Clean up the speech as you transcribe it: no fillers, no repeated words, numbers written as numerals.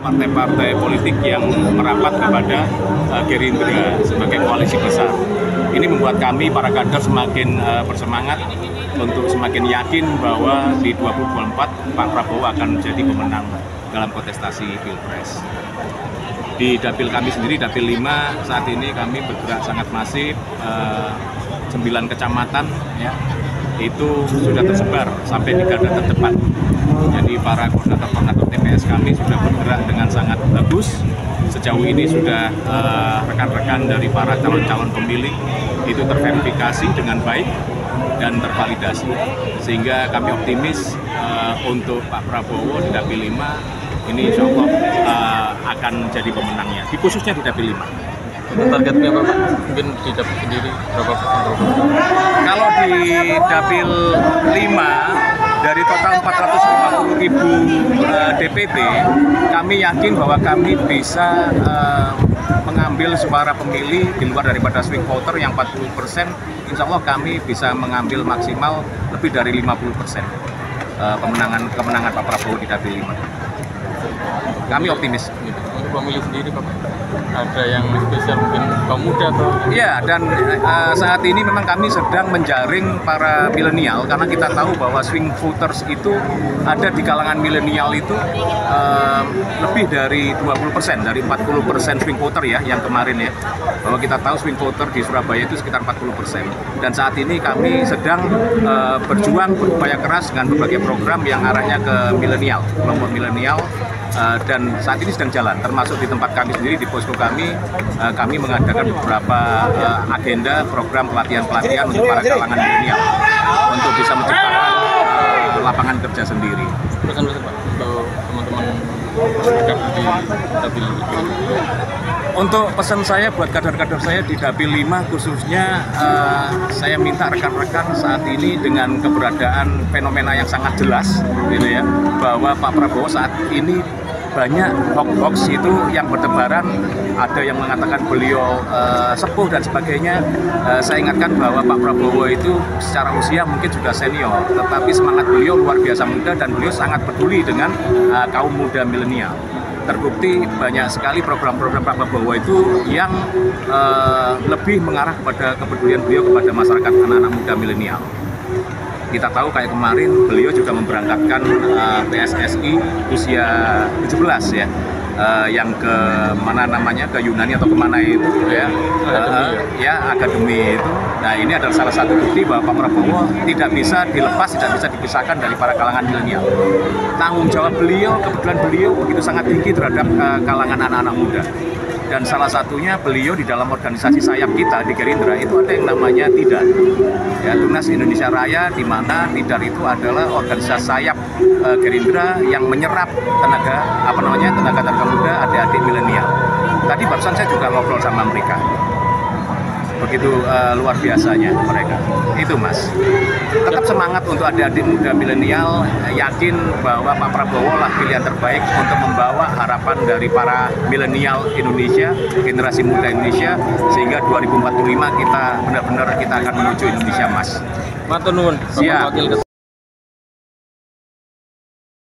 partai-partai politik yang merapat kepada Gerindra sebagai koalisi besar. Ini membuat kami para kader semakin bersemangat untuk semakin yakin bahwa di 2024 Pak Prabowo akan menjadi pemenang dalam kontestasi Pilpres. Di dapil kami sendiri, dapil 5, saat ini kami bergerak sangat masif, 9 kecamatan ya, itu sudah tersebar sampai di garda terdepan. Jadi para koordinator TPS kami sudah bergerak dengan sangat bagus. Sejauh ini sudah rekan-rekan dari para calon-calon pemilih itu terverifikasi dengan baik dan tervalidasi. Sehingga kami optimis untuk Pak Prabowo di dapil 5 ini insya Allah akan jadi pemenangnya, khususnya di dapil 5. Targetnya Pak, mungkin di dapil sendiri berapa persen? Kalau di dapil 5 dari total 450.000 DPT, kami yakin bahwa kami bisa mengambil suara pemilih di luar daripada swing voter yang 40%. Insya Allah kami bisa mengambil maksimal lebih dari 50% kemenangan Pak Prabowo di dapil 5. Kami optimis. Untuk pemilih sendiri Pak, ada yang spesial mungkin kaum muda atau? Iya, dan saat ini memang kami sedang menjaring para milenial karena kita tahu bahwa swing voters itu ada di kalangan milenial itu lebih dari 20%, dari 40% swing voter ya yang kemarin ya. Bahwa kita tahu swing voter di Surabaya itu sekitar 40%. Dan saat ini kami sedang berjuang, berupaya keras dengan berbagai program yang arahnya ke milenial, kelompok milenial. Dan saat ini sedang jalan, termasuk di tempat kami sendiri, di posko kami mengadakan beberapa agenda program pelatihan-pelatihan untuk para kalangan milenial untuk bisa menciptakan lapangan kerja sendiri. Pesan-pesan Pak untuk teman-teman masyarakat di dapil 5. Untuk pesan saya buat kader-kader saya di dapil 5 khususnya, saya minta rekan-rekan saat ini dengan keberadaan fenomena yang sangat jelas gitu ya, bahwa Pak Prabowo saat ini banyak hoax itu yang bertebaran, ada yang mengatakan beliau sepuh dan sebagainya. Saya ingatkan bahwa Pak Prabowo itu secara usia mungkin sudah senior, tetapi semangat beliau luar biasa muda dan beliau sangat peduli dengan kaum muda milenial. Terbukti banyak sekali program-program Pak Prabowo itu yang lebih mengarah kepada kepedulian beliau kepada masyarakat anak-anak muda milenial. Kita tahu kayak kemarin beliau juga memberangkatkan PSSI usia 17 ya, yang ke mana namanya, ke Yunani atau kemana itu ya, akademi itu. Nah ini adalah salah satu bukti bahwa Pak Prabowo tidak bisa dilepas, tidak bisa dipisahkan dari para kalangan milenial. Tanggung jawab beliau, kebetulan beliau begitu sangat tinggi terhadap kalangan anak-anak muda. Dan salah satunya beliau di dalam organisasi sayap kita di Gerindra itu ada yang namanya TIDAR, ya, Tunas Indonesia Raya, di mana TIDAR itu adalah organisasi sayap Gerindra yang menyerap tenaga muda, adik-adik milenial. Tadi barusan saya juga ngobrol sama mereka. Begitu luar biasanya mereka. Itu Mas. Tetap semangat untuk adik-adik muda milenial, yakin bahwa Pak Prabowo lah pilihan terbaik untuk membawa harapan dari para milenial Indonesia, generasi muda Indonesia, sehingga 2045 kita benar-benar akan menuju Indonesia Mas. Matur nuwun, Bapak Wakil Ketua.